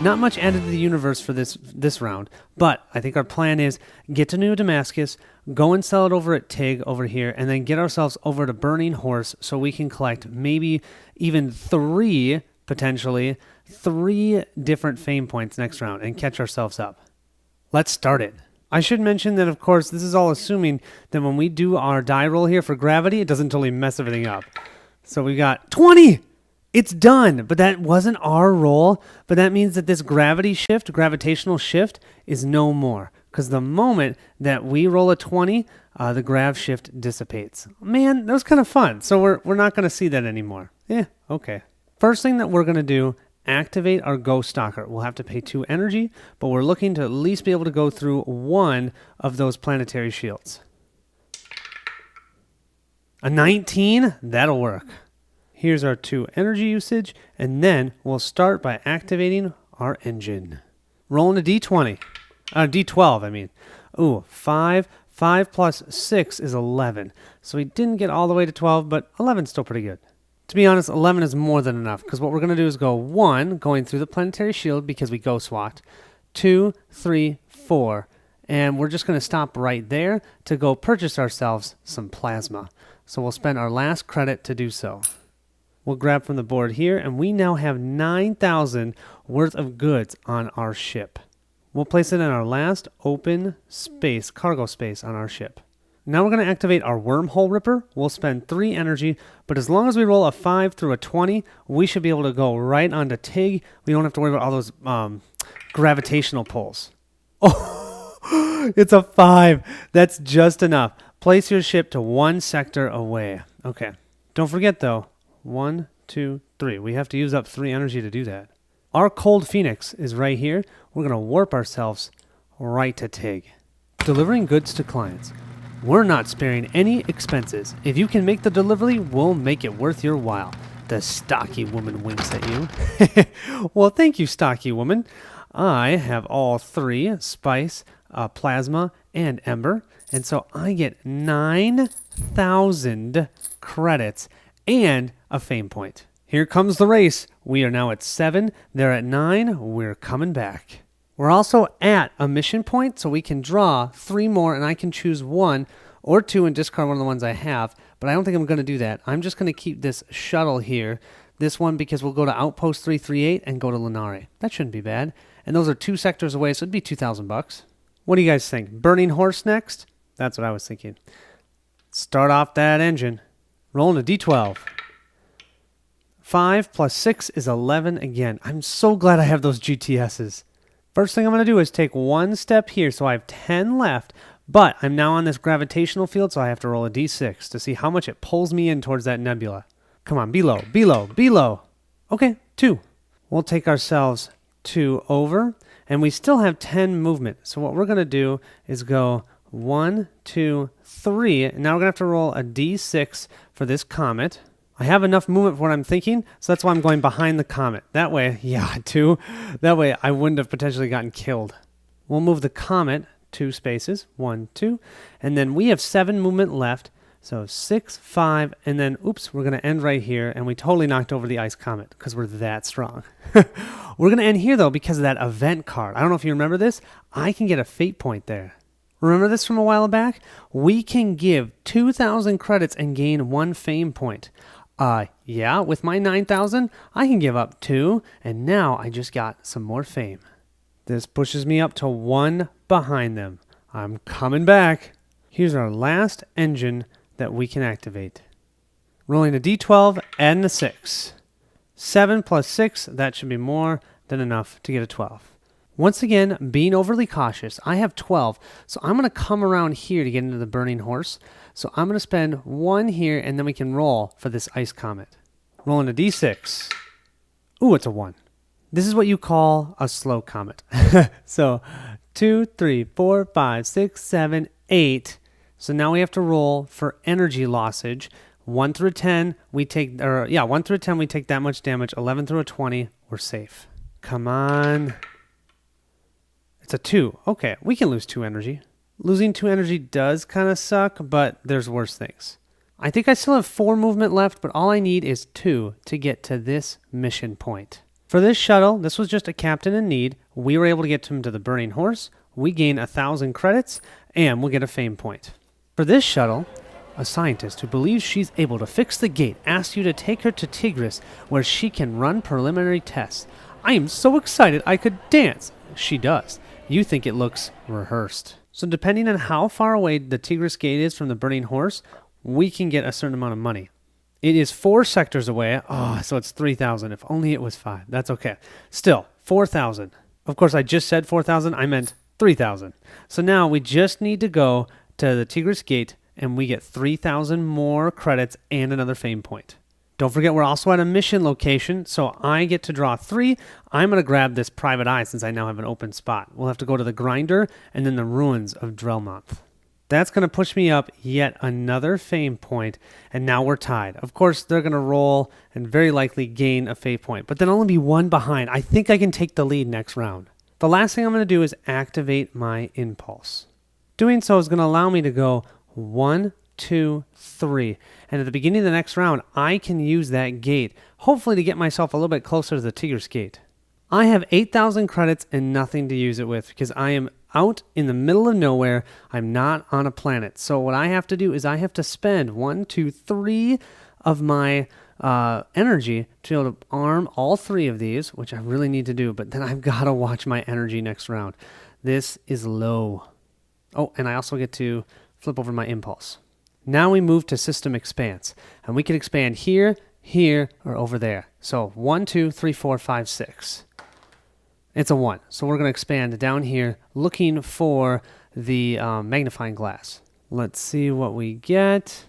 Not much added to the universe for this round, but I think our plan is get to New Damascus, go and sell it over at Tig over here, and then get ourselves over to Burning Horse so we can collect maybe even potentially three different fame points next round and catch ourselves up. Let's start it. I should mention that, of course, this is all assuming that when we do our die roll here for gravity, it doesn't totally mess everything up. So we got 20! It's done, but that wasn't our roll, but that means that this gravitational shift, is no more. Because the moment that we roll a 20, the grav shift dissipates. Man, that was kind of fun. So we're not going to see that anymore. Okay. First thing that we're going to do, activate our Ghost Stalker. We'll have to pay 2 energy, but we're looking to at least be able to go through one of those planetary shields. A 19? That'll work. Here's our 2 energy usage, and then we'll start by activating our engine. Rolling a D20. D12, I mean. Ooh, 5. 5 plus 6 is 11. So we didn't get all the way to 12, but 11's still pretty good. To be honest, 11 is more than enough, because what we're going to do is go 1, going through the planetary shield because we ghost walked, 2, 3, 4, and we're just going to stop right there to go purchase ourselves some plasma. So we'll spend our last credit to do so. We'll grab from the board here, and we now have 9,000 worth of goods on our ship. We'll place it in our last open space, cargo space on our ship. Now we're going to activate our wormhole ripper. We'll spend 3 energy, but as long as we roll a 5 through a 20, we should be able to go right onto Tig. We don't have to worry about all those gravitational pulls. Oh, it's a 5. That's just enough. Place your ship to 1 sector away. Okay. Don't forget, though. 1, 2, 3. We have to use up 3 energy to do that. Our cold phoenix is right here. We're going to warp ourselves right to Tig. Delivering goods to clients. We're not sparing any expenses. If you can make the delivery, we'll make it worth your while. The stocky woman winks at you. Well, thank you, stocky woman. I have all 3, spice, plasma, and ember. And so I get 9,000 credits and a fame point. Here comes the race. We are now at 7. They're at 9. We're coming back. We're also at a mission point, so we can draw 3 more, and I can choose 1 or 2 and discard one of the ones I have, but I don't think I'm going to do that. I'm just going to keep this shuttle here, this one, because we'll go to Outpost 338 and go to Lunare. That shouldn't be bad. And those are 2 sectors away, so it'd be $2,000. What do you guys think? Burning Horse next? That's what I was thinking. Start off that engine. Rolling a D12. 5 plus 6 is 11 again. I'm so glad I have those GTSs. First thing I'm going to do is take 1 step here, so I have 10 left, but I'm now on this gravitational field, so I have to roll a D6 to see how much it pulls me in towards that nebula. Come on, be low, be low, be low. Okay, 2. We'll take ourselves 2 over, and we still have 10 movement. So what we're going to do is go 1, 2, 3, and now we're going to have to roll a D6 for this comet. I have enough movement for what I'm thinking, so that's why I'm going behind the comet. That way, 2. That way I wouldn't have potentially gotten killed. We'll move the comet 2 spaces, 1, 2, and then we have 7 movement left, so 6, 5, and then, oops, we're going to end right here, and we totally knocked over the ice comet because we're that strong. We're going to end here, though, because of that event card. I don't know if you remember this. I can get a fate point there. Remember this from a while back? We can give 2,000 credits and gain 1 fame point. Yeah, with my 9,000, I can give up 2, and now I just got some more fame. This pushes me up to 1 behind them. I'm coming back. Here's our last engine that we can activate. Rolling a D12, adding a 6. 7 plus 6, that should be more than enough to get a 12. Once again, being overly cautious, I have 12, so I'm going to come around here to get into the Burning Horse. So I'm going to spend 1 here, and then we can roll for this ice comet. Rolling a D6. Ooh, it's a 1. This is what you call a slow comet. So 2, 3, 4, 5, 6, 7, 8. So now we have to roll for energy lossage. 1 through 10, we take, 1 through 10, we take that much damage. 11 through a 20, we're safe. Come on. It's a 2. Okay, we can lose 2 energy. Losing 2 energy does kind of suck, but there's worse things. I think I still have 4 movement left, but all I need is 2 to get to this mission point. For this shuttle, this was just a captain in need. We were able to get him to the burning horse. We gain 1,000 credits, and we'll get a fame point. For this shuttle, a scientist who believes she's able to fix the gate asks you to take her to Tigress, where she can run preliminary tests. I am so excited I could dance. She does. You think it looks rehearsed. So depending on how far away the Tigress gate is from the burning horse, we can get a certain amount of money. It is 4 sectors away. Oh, so it's 3,000. If only it was 5. That's okay. Still, 4,000. Of course, I just said 4,000. I meant 3,000. So now we just need to go to the Tigress gate, and we get 3,000 more credits and another fame point. Don't forget, we're also at a mission location, so I get to draw 3. I'm going to grab this private eye since I now have an open spot. We'll have to go to the grinder and then the ruins of Drellmonth. That's going to push me up yet another fame point, and now we're tied. Of course, they're going to roll and very likely gain a fame point, but then only be 1 behind. I think I can take the lead next round. The last thing I'm going to do is activate my impulse. Doing so is going to allow me to go 1, 2, 3. And at the beginning of the next round, I can use that gate, hopefully to get myself a little bit closer to the Tigress gate. I have 8,000 credits and nothing to use it with because I am out in the middle of nowhere. I'm not on a planet. So what I have to do is I have to spend 1, 2, 3 of my energy to be able to arm all 3 of these, which I really need to do. But then I've got to watch my energy next round. This is low. Oh, and I also get to flip over my impulse. Now we move to system expanse, and we can expand here, here, or over there. So 1, 2, 3, 4, 5, 6. It's a 1. So we're going to expand down here looking for the magnifying glass. Let's see what we get.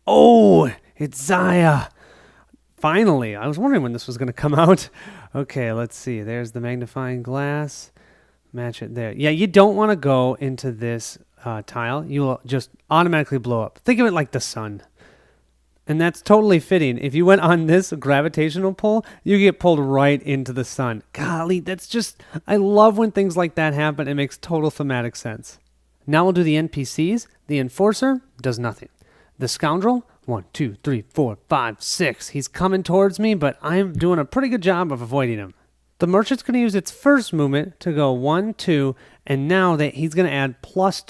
Oh, it's Zaya. Finally. I was wondering when this was going to come out. Okay, let's see. There's the magnifying glass. Match it there. Yeah, you don't want to go into this tile. You will just automatically blow up. Think of it like the sun. And that's totally fitting. If you went on this gravitational pull, you get pulled right into the sun. Golly, that's just... I love when things like that happen. It makes total thematic sense. Now we'll do the NPCs. The Enforcer does nothing. The Scoundrel, 1, 2, 3, 4, 5, 6. He's coming towards me, but I'm doing a pretty good job of avoiding him. The Merchant's going to use its first movement to go 1, 2, and now that he's going to add +2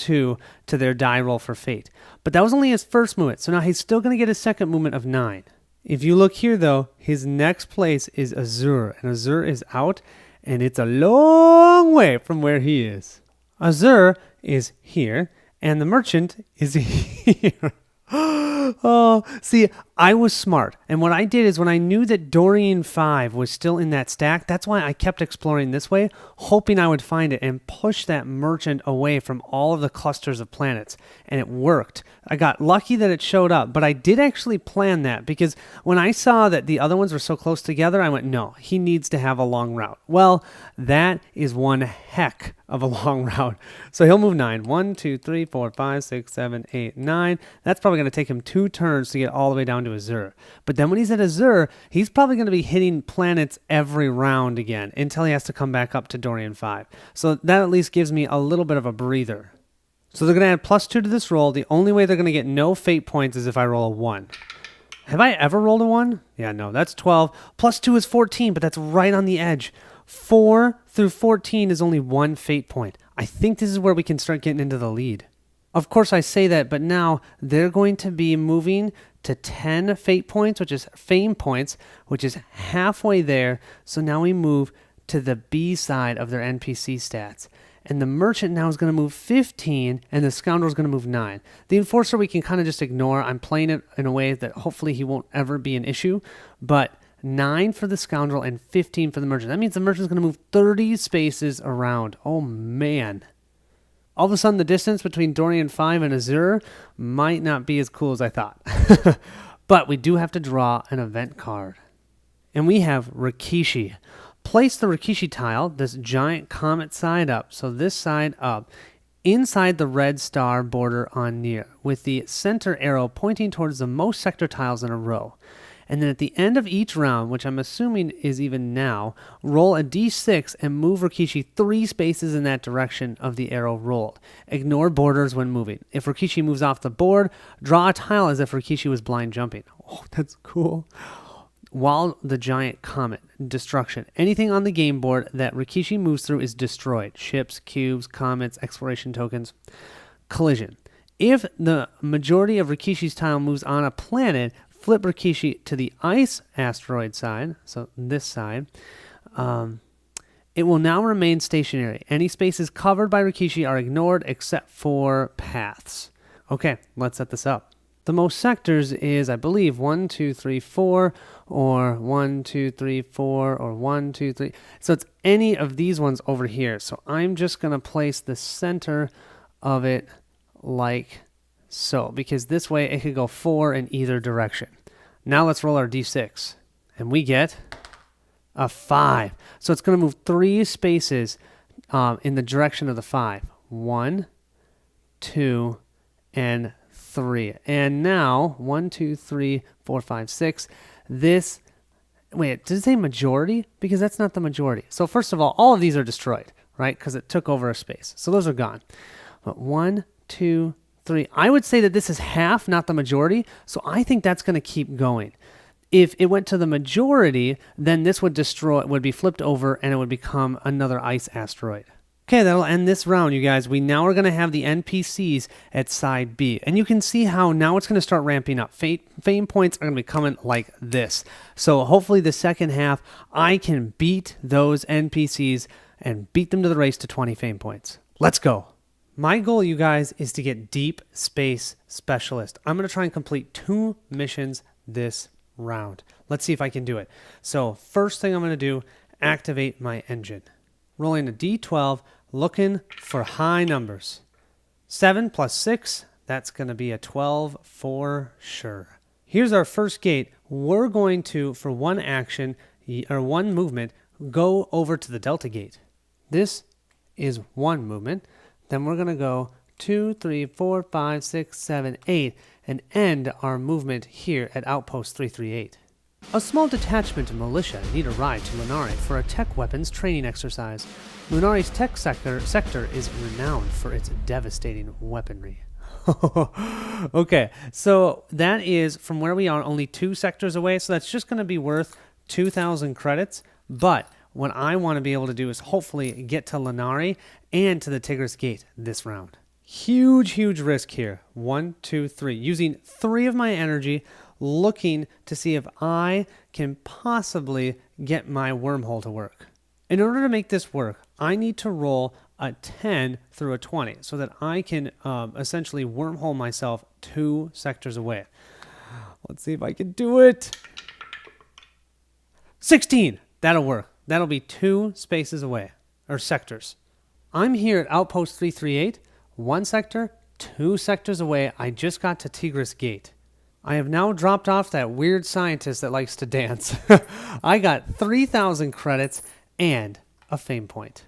to their die roll for fate. But that was only his first movement, so now he's still going to get his second movement of 9. If you look here, though, his next place is Azur, and Azur is out, and it's a long way from where he is. Azur is here, and the Merchant is here. Oh, see, I was smart. And what I did is when I knew that Dorian 5 was still in that stack, that's why I kept exploring this way, hoping I would find it and push that Merchant away from all of the clusters of planets. And it worked. I got lucky that it showed up, but I did actually plan that because when I saw that the other ones were so close together, I went, no, he needs to have a long route. Well, that is one heck of a long route. So he'll move 9. 1, 2, 3, 4, 5, 6, 7, 8, 9. That's probably going to take him 2 turns to get all the way down to Azur. But then when he's at Azur, he's probably going to be hitting planets every round again until he has to come back up to Dorian 5. So that at least gives me a little bit of a breather. So they're going to add +2 to this roll. The only way they're going to get no fate points is if I roll a 1. Have I ever rolled a 1? Yeah, no, that's 12. +2 is 14, but that's right on the edge. 4 through 14 is only 1 fate point. I think this is where we can start getting into the lead. Of course, I say that, but now they're going to be moving to 10 fate points, which is fame points, which is halfway there. So now we move to the B side of their NPC stats. And the Merchant now is going to move 15, and the Scoundrel is going to move 9. The Enforcer we can kind of just ignore. I'm playing it in a way that hopefully he won't ever be an issue. But 9 for the Scoundrel and 15 for the Merchant. That means the Merchant is going to move 30 spaces around. Oh, man. All of a sudden, the distance between Dorian 5 and Azur might not be as cool as I thought. But we do have to draw an event card. And we have Rikishi. Place the Rikishi tile, this giant comet side up, so this side up, inside the red star border on near, with the center arrow pointing towards the most sector tiles in a row. And then at the end of each round, which I'm assuming is even now, roll a d6 and move Rikishi 3 spaces in that direction of the arrow rolled. Ignore borders when moving. If Rikishi moves off the board, draw a tile as if Rikishi was blind jumping. Oh, that's cool. while the giant comet. Destruction. Anything on the game board that Rikishi moves through is destroyed. Ships, cubes, comets, exploration tokens. Collision. If the majority of Rikishi's tile moves on a planet, flip Rikishi to the ice asteroid side, so this side. It will now remain stationary. Any spaces covered by Rikishi are ignored except for paths. Okay, let's set this up. The most sectors is, I believe, 1, 2, 3, 4, or 1, 2, 3, 4, or 1, 2, 3. So it's any of these ones over here. So I'm just going to place the center of it like so, because this way it could go 4 in either direction. Now let's roll our d6, and we get a 5. So it's going to move 3 spaces in the direction of the 5. 1, 2, and 3. And now 1, 2, 3, 4, 5, 6. This, wait, does it say majority? Because that's not the majority. So first of all of these are destroyed, right? Because it took over a space. So those are gone. But 1, 2, 3. I would say that this is half, not the majority. So I think that's going to keep going. If it went to the majority, then this would be flipped over, and it would become another ice asteroid. Okay, that'll end this round, you guys. We now are going to have the NPCs at side B. And you can see how now it's going to start ramping up. Fame points are going to be coming like this. So hopefully the second half, I can beat those NPCs and beat them to the race to 20 fame points. Let's go. My goal, you guys, is to get Deep Space Specialist. I'm going to try and complete 2 missions this round. Let's see if I can do it. So first thing I'm going to do, activate my engine. Rolling a d12, looking for high numbers. 7 plus 6, that's going to be a 12 for sure. Here's our first gate. We're going to, for one action, or one movement, go over to the Delta Gate. This is one movement. Then we're going to go 2, 3, 4, 5, 6, 7, 8, and end our movement here at Outpost 338. A small detachment of militia need a ride to Lunari for a tech weapons training exercise. Lunari's tech sector is renowned for its devastating weaponry. Okay, so that is from where we are only 2 sectors away, so that's just going to be worth 2,000 credits. But what I want to be able to do is hopefully get to Lunari and to the Tigress Gate this round. Huge risk here. 1, 2, 3. Using 3 of my energy, looking to see if I can possibly get my wormhole to work. In order to make this work, I need to roll a 10 through a 20 so that I can essentially wormhole myself 2 sectors away. Let's see if I can do it. 16. That'll work. That'll be 2 spaces away, or sectors. I'm here at Outpost 338, 1 sector, 2 sectors away. I just got to Tigress Gate. I have now dropped off that weird scientist that likes to dance. I got 3,000 credits and a fame point.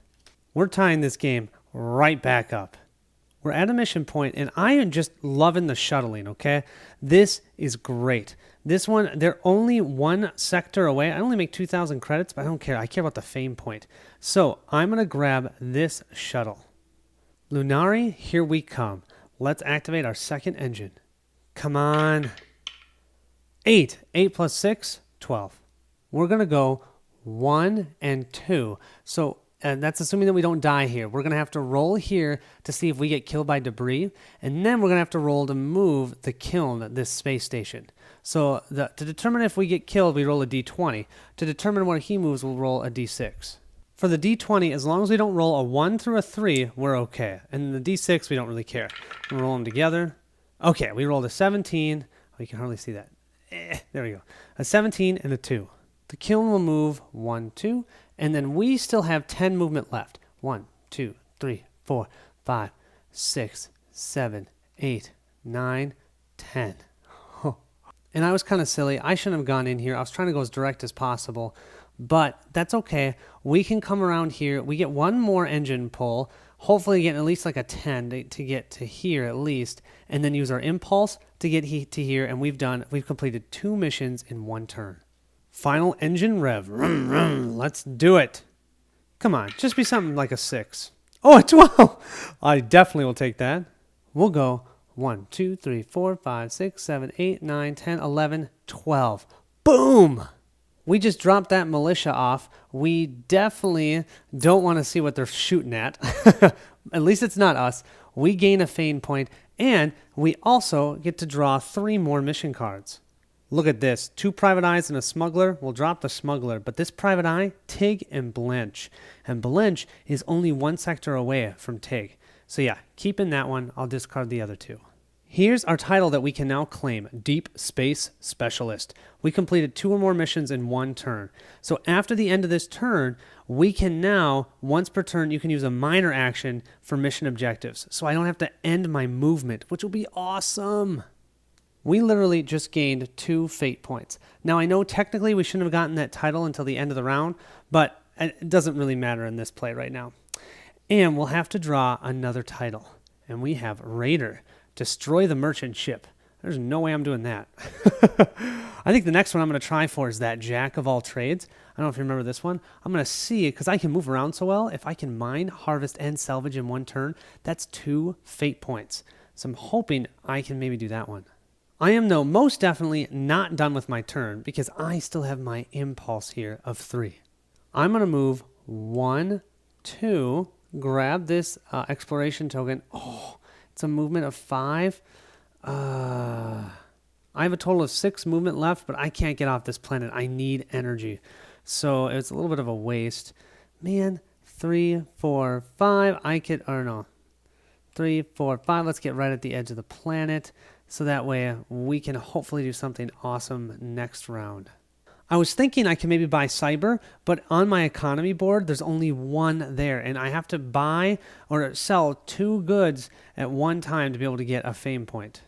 We're tying this game right back up. We're at a mission point, and I am just loving the shuttling, okay? This is great. This one, they're only 1 sector away. I only make 2,000 credits, but I don't care. I care about the fame point. So I'm going to grab this shuttle. Lunari, here we come. Let's activate our second engine. Come on. 8. 8 plus 6, 12. We're going to go 1 and 2. So that's assuming that we don't die here. We're going to have to roll here to see if we get killed by debris. And then we're going to have to roll to move the kiln, this space station. So to determine if we get killed, we roll a d20. To determine where he moves, we'll roll a d6. For the d20, as long as we don't roll a 1 through a 3, we're okay. And the d6, we don't really care. We'll roll them together. Okay, we rolled a 17. Oh, you can hardly see that. There we go. A 17 and a 2. The kiln will move 1, 2, and then we still have 10 movement left. 1, 2, 3, 4, 5, 6, 7, 8, 9, 10. Oh. And I was kind of silly. I shouldn't have gone in here. I was trying to go as direct as possible, but that's okay. We can come around here. We get 1 more engine pull, hopefully get at least like a 10 to get to here at least, and then use our impulse to get to here, and we've completed 2 missions in 1 turn. Final engine rev. Vroom, vroom. Let's do it. Come on, just be something like a 6. Oh, a 12. I definitely will take that. We'll go 1, 2, 3, 4, 5, 6, 7, 8, 9, 10, 11, 12. Boom. We just dropped that militia off. We definitely don't want to see what they're shooting at. At least it's not us. We gain a fame point, and we also get to draw 3 more mission cards. Look at this. 2 private eyes and a smuggler. We'll drop the smuggler, but this private eye, Tig and Blanche. And Blanche is only 1 sector away from Tig. So yeah, keep in that one. I'll discard the other 2. Here's our title that we can now claim, Deep Space Specialist. We completed 2 or more missions in 1 turn. So after the end of this turn, we can now, once per turn, you can use a minor action for mission objectives. So I don't have to end my movement, which will be awesome. We literally just gained 2 fate points. Now I know technically we shouldn't have gotten that title until the end of the round, but it doesn't really matter in this play right now. And we'll have to draw another title. And we have Raider. Destroy the merchant ship. There's no way I'm doing that. I think the next one I'm going to try for is that Jack of all trades. I don't know if you remember this one. I'm going to see, because I can move around so well, if I can mine, harvest, and salvage in 1 turn, that's 2 fate points. So I'm hoping I can maybe do that one. I am, though, most definitely not done with my turn, because I still have my impulse here of 3. I'm going to move 1, 2, grab this exploration token. Oh, it's a movement of 5. I have a total of 6 movement left, but I can't get off this planet. I need energy. So it's a little bit of a waste. Man, 3, 4, 5. I could, or no. 3, 4, 5. Let's get right at the edge of the planet. So that way we can hopefully do something awesome next round. I was thinking I can maybe buy Cyber, but on my economy board, there's only 1 there, and I have to buy or sell 2 goods at one time to be able to get a fame point.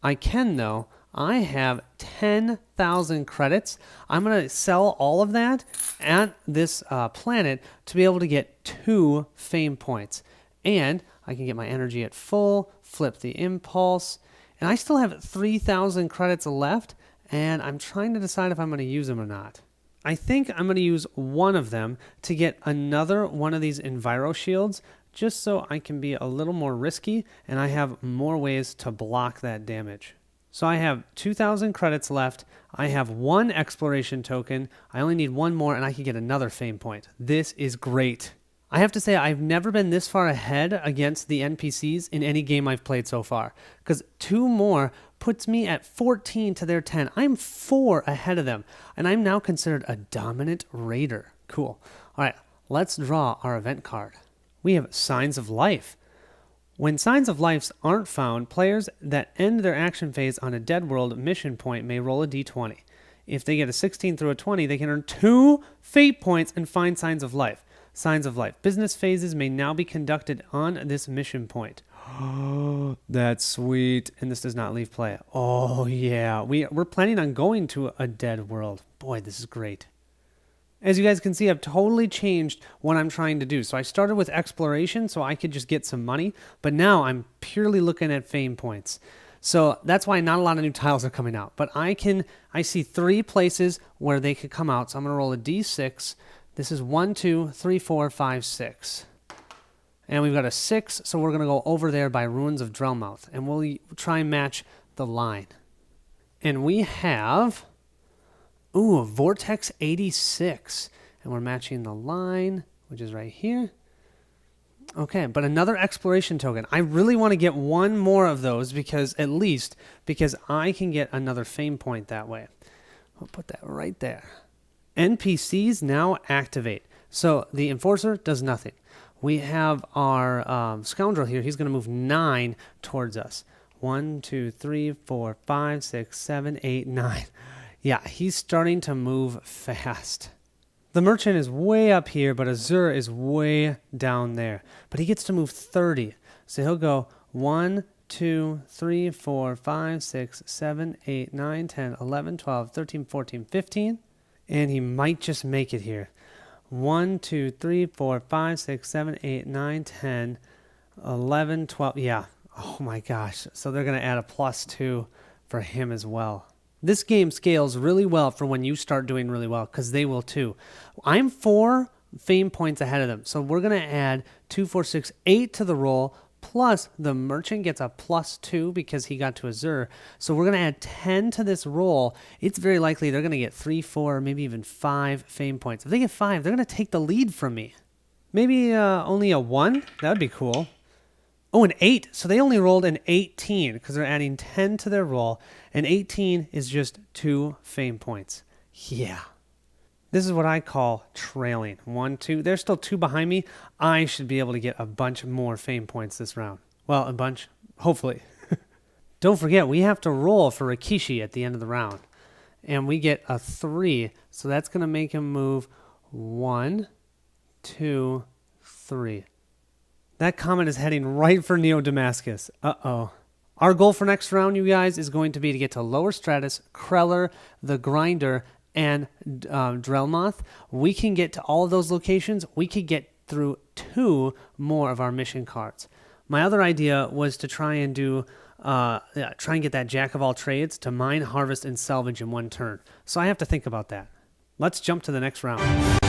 I can, though. I have 10,000 credits. I'm going to sell all of that at this planet to be able to get 2 fame points. And I can get my energy at full, flip the impulse, and I still have 3,000 credits left. And I'm trying to decide if I'm going to use them or not. I think I'm going to use one of them to get another one of these Enviro Shields, just so I can be a little more risky and I have more ways to block that damage. So I have 2,000 credits left. I have 1 exploration token. I only need 1 more and I can get another fame point. This is great. I have to say I've never been this far ahead against the NPCs in any game I've played so far, because 2 more puts me at 14 to their 10. I'm 4 ahead of them, and I'm now considered a dominant raider. Cool. All right, let's draw our event card. We have Signs of Life. When Signs of Life aren't found, players that end their action phase on a Dead World mission point may roll a d20. If they get a 16 through a 20, they can earn 2 fate points and find Signs of Life. Signs of Life. Business phases may now be conducted on this mission point. Oh, that's sweet. And this does not leave play. Oh, yeah. We're planning on going to a Dead World. Boy, this is great. As you guys can see, I've totally changed what I'm trying to do. So I started with exploration so I could just get some money. But now I'm purely looking at fame points. So that's why not a lot of new tiles are coming out. But I see 3 places where they could come out. So I'm going to roll a d6. This is 1, 2, 3, 4, 5, 6. And we've got a 6, so we're going to go over there by Ruins of Drellmouth. And we'll try and match the line. And we have, a Vortex 86. And we're matching the line, which is right here. Okay, but another exploration token. I really want to get 1 more of those because I can get another fame point that way. I'll put that right there. NPCs now activate. So the Enforcer does nothing. We have our Scoundrel here. He's going to move 9 towards us. 1, 2, 3, 4, 5, 6, 7, 8, 9. Yeah, he's starting to move fast. The Merchant is way up here, but Azur is way down there. But he gets to move 30. So he'll go 1, 2, 3, 4, 5, 6, 7, 8, 9, 10, 11, 12, 13, 14, 15. And he might just make it here. 1, 2, 3, 4, 5, 6, 7, 8, 9, 10, 11, 12. Yeah. Oh my gosh. So they're going to add a +2 for him as well. This game scales really well for when you start doing really well, because they will too. I'm 4 fame points ahead of them. So we're going to add 2, 4, 6, 8 to the roll, Plus, the merchant gets a +2 because he got to Azure. So we're going to add 10 to this roll. It's very likely they're going to get 3, 4, maybe even 5 fame points. If they get 5, they're going to take the lead from me. Maybe only a 1? That would be cool. Oh, an 8. So they only rolled an 18 because they're adding 10 to their roll. And 18 is just 2 fame points. Yeah. This is what I call trailing. 1, 2. There's still 2 behind me. I should be able to get a bunch more fame points this round. Well, a bunch. Hopefully. Don't forget, we have to roll for Rikishi at the end of the round. And we get a 3. So that's going to make him move 1, 2, 3. That comet is heading right for Neo Damascus. Uh-oh. Our goal for next round, you guys, is going to be to get to Lower Stratus, Kreller, the Grinder, and Drellmoth. We can get to all of those locations. We could get through 2 more of our mission cards. My other idea was to try and get that Jack of all trades to mine, harvest, and salvage in one turn. So I have to think about that. Let's jump to the next round.